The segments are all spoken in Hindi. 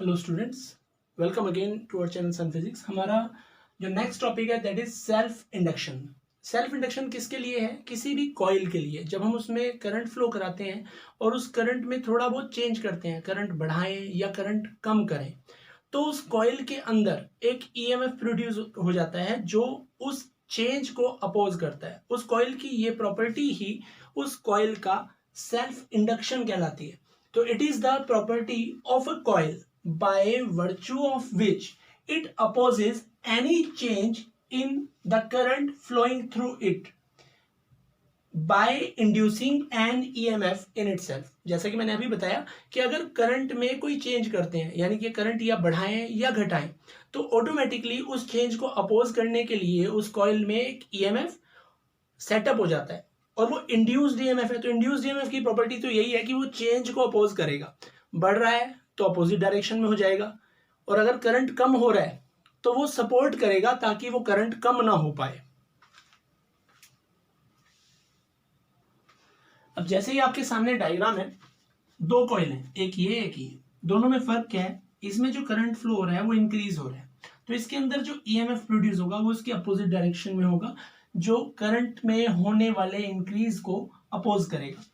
Hello students, welcome again to our channel sun physics. हमारा जो नेक्स्ट टॉपिक है that is self induction. Self induction किसके लिए है? किसी भी कॉइल के लिए। जब हम उसमें करंट फ्लो कराते हैं और उस करंट में थोड़ा बहुत चेंज करते हैं, करंट बढ़ाएं या करंट कम करें, तो उस कॉइल के अंदर एक ईएमएफ प्रोड्यूस हो जाता है जो उस चेंज को अपोज करता है। उस कॉइल की ये प्रॉपर्टी ही उस कॉइल का सेल्फ इंडक्शन कहलाती है। तो it is the property of a coil by virtue of which it opposes any change in the current flowing through it by inducing an EMF in itself। जैसा कि मैंने अभी बताया कि अगर करंट में कोई चेंज करते हैं, यानी कि करंट या बढ़ाएं या घटाएं, तो ऑटोमेटिकली उस चेंज को अपोज करने के लिए उस कॉइल में एक EMF सेटअप हो जाता है और वो इंड्यूस्ड EMF है। तो इंड्यूस्ड EMF की प्रॉपर्टी तो यही है कि वो चेंज को अपोज करेगा। बढ़ रहा है तो अपोजिट डायरेक्शन में हो जाएगा, और अगर करंट कम हो रहा है तो वो सपोर्ट करेगा ताकि वो करंट कम ना हो पाए। अब जैसे ही आपके सामने डायग्राम है, दो कॉइल हैं, एक ये। दोनों में फर्क क्या है? इसमें जो करंट फ्लो हो रहा है वो इंक्रीज हो रहा है, तो इसके अंदर जो ईएमएफ प्रोड्यूस होगा वो इसके अपोजिट डायरेक्शन में होगा, जो करंट में होने वाले इंक्रीज को अपोज करेगा।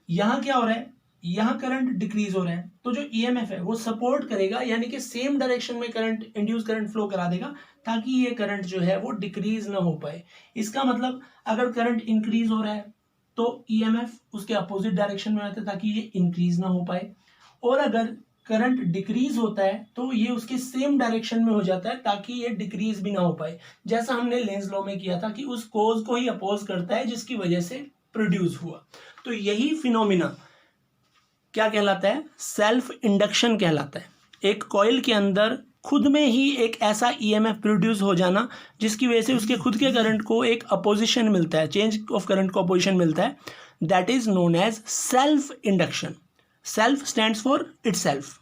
यहां क्या हो रहा है? यहां करंट डिक्रीज हो रहा है, तो जो ईएमएफ है वो सपोर्ट करेगा, यानी कि सेम डायरेक्शन में करंट, इंड्यूस करंट फ्लो करा देगा ताकि ये करंट जो है वो डिक्रीज ना हो पाए। इसका मतलब अगर करंट इंक्रीज हो रहा है तो ईएमएफ उसके अपोजिट डायरेक्शन में आता है ताकि ये इंक्रीज ना हो पाए, और अगर करंट डिक्रीज होता है तो ये उसके सेम डायरेक्शन में हो जाता है ताकि ये डिक्रीज भी ना हो पाए। जैसा हमने लेंज लॉ में किया था कि उस कोज को ही अपोज करता है जिसकी वजह से प्रोड्यूस हुआ। तो यही फिनोमिना क्या कहलाता है? सेल्फ इंडक्शन कहलाता है। एक कॉइल के अंदर खुद में ही एक ऐसा ईएमएफ प्रोड्यूस हो जाना जिसकी वजह से उसके खुद के करंट को एक अपोजिशन मिलता है, चेंज ऑफ करंट को अपोजिशन मिलता है, that is known as self induction. Self stands for itself.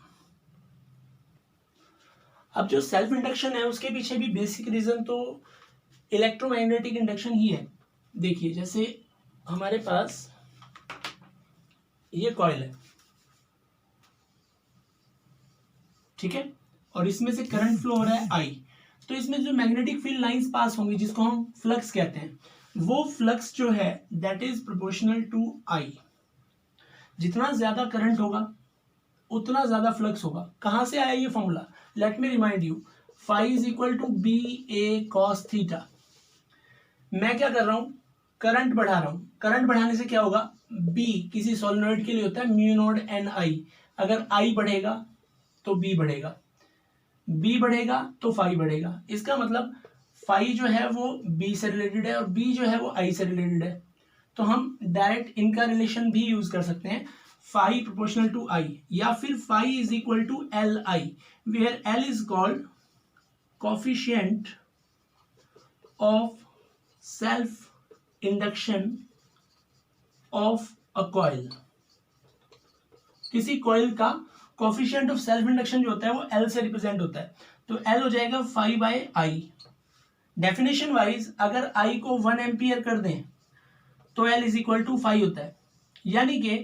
अब जो सेल्फ इंडक्शन है उसके पीछे भी बेसिक रीजन तो इलेक्ट्रोमैग्नेटिक इंडक्शन ही है। देखिए, जैसे हमारे पास ये कॉइल है, ठीक है, और इसमें से करंट फ्लो हो रहा है आई, तो इसमें जो मैग्नेटिक फील्ड लाइंस पास होंगी जिसको हम फ्लक्स कहते हैं, वो फ्लक्स जो है दैट इज प्रोपोर्शनल टू आई। जितना ज्यादा करंट होगा उतना ज्यादा फ्लक्स होगा। कहां से आया ये formula? Let me remind you, phi is equal to B A cos theta. मैं क्या कर रहा हूं? करंट बढ़ा रहा हूं। करंट बढ़ाने से क्या होगा? बी किसी सोलेनॉइड के लिए होता है म्यू नॉट एन आई। अगर आई बढ़ेगा तो बी बढ़ेगा, बी बढ़ेगा तो फाई बढ़ेगा। इसका मतलब फाई जो है वो बी से रिलेटेड है और बी जो है वो आई से रिलेटेड है। तो हम डायरेक्ट इनका रिलेशन भी यूज कर सकते हैं, फाई प्रोपोर्शनल टू आई, या फिर phi is equal to L I, where L is called coefficient of self induction of a coil. किसी कॉइल का कोफिशिएंट ऑफ सेल्फ इंडक्शन जो होता है वो एल से रिप्रेजेंट होता है, तो एल हो जाएगा phi by I. Definition wise अगर आई को 1 एम्पियर कर दें तो L is equal to phi होता है। यानी कि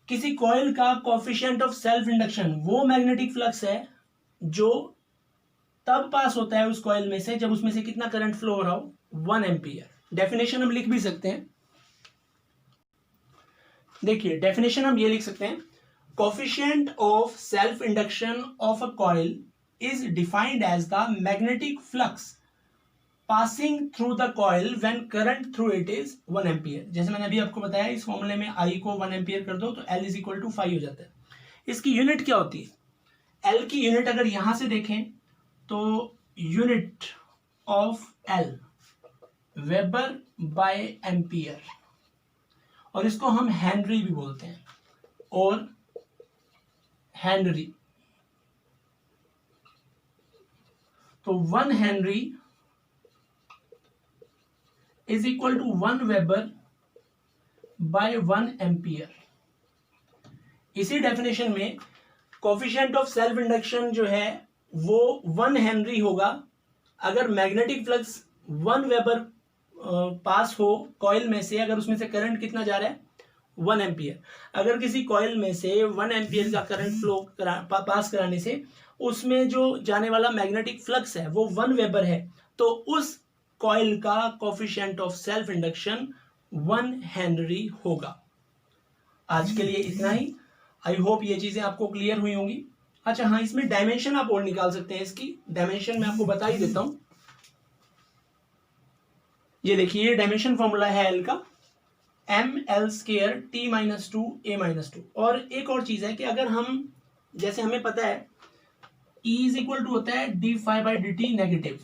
किसी कॉइल का कोफिशिएंट ऑफ सेल्फ इंडक्शन वो मैग्नेटिक फ्लक्स है जो तब पास होता है उस कॉइल में से जब उसमें से कितना करंट फ्लो हो रहा हो? 1 एम्पियर। डेफिनेशन हम लिख भी सकते हैं। देखिए, डेफिनेशन हम ये लिख सकते हैं, coefficient of self induction of a coil is defined as the magnetic flux passing through the coil when current through it is 1 ampere। जैसे मैंने अभी आपको बताया, इस फॉर्मूले में I को 1 एम्पियर कर दो तो L इज इक्वल टू 5 हो जाता है। इसकी यूनिट क्या होती है? L की यूनिट अगर यहां से देखें तो unit of L weber by ampere, और इसको हम हेनरी भी बोलते हैं, और हेनरी। तो 1 henry is equal to 1 weber by 1 ampere. इसी डेफिनेशन में कोफिशिएंट ऑफ सेल्फ इंडक्शन जो है वो 1 हेनरी होगा अगर मैग्नेटिक फ्लक्स 1 वेबर पास हो कॉइल में से, अगर उसमें से करंट कितना जा रहा है? 1 एम्पियर। अगर किसी कॉइल में से 1 एम्पियर का करंट फ्लो पास कराने से उसमें जो जाने वाला मैग्नेटिक फ्लक्स है वो 1 वेबर है, तो उस कॉइल का coefficient of self induction 1 Henry होगा। आज के लिए इतना ही। आई होप ये चीजें आपको क्लियर हुई होंगी। अच्छा हाँ, इसमें डायमेंशन आप और निकाल सकते हैं। इसकी डायमेंशन मैं आपको बता ही देता हूं। ये देखिए, ये डायमेंशन फॉर्मूला है एल का, ml² t-2 और एक और चीज है कि अगर हम, जैसे हमें पता है E इज इक्वल टू होता है d∅/dt नेगेटिव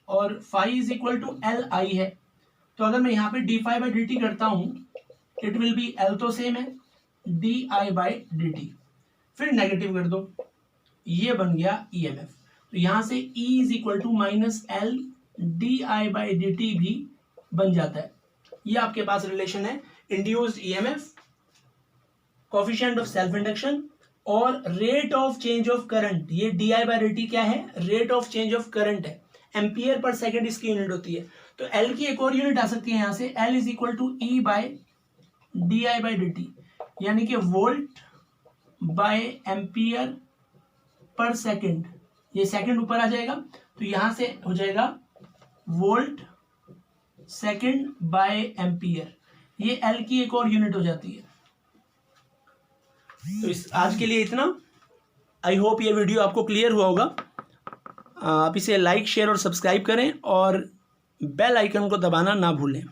और phi is equal to Li है, तो अगर मैं यहाँ पे d∅/dt करता हूं इट विल बी L तो सेम है, di/dt फिर नेगेटिव कर दो, ये बन गया EMF। तो यहां से E is equal to -L di/dt भी बन जाता है। ये आपके पास रिलेशन है induced EMF, coefficient of self induction और rate of change of current. ये di/dt क्या है? Rate of change of current है, एम्पियर पर सेकंड इसकी यूनिट होती है। तो L की एक और यूनिट आ सकती है यहां से, L is equal to E/di/dt, यानी कि volt by ampere per second. ये सेकंड ऊपर आ जाएगा तो यहां से हो जाएगा वोल्ट सेकंड बाय एम्पियर। ये L की एक और यूनिट हो जाती है। तो इस आज के लिए इतना। आई होप ये वीडियो आपको क्लियर हुआ होगा। आप इसे लाइक, शेयर और सब्सक्राइब करें और बेल आइकन को दबाना ना भूलें।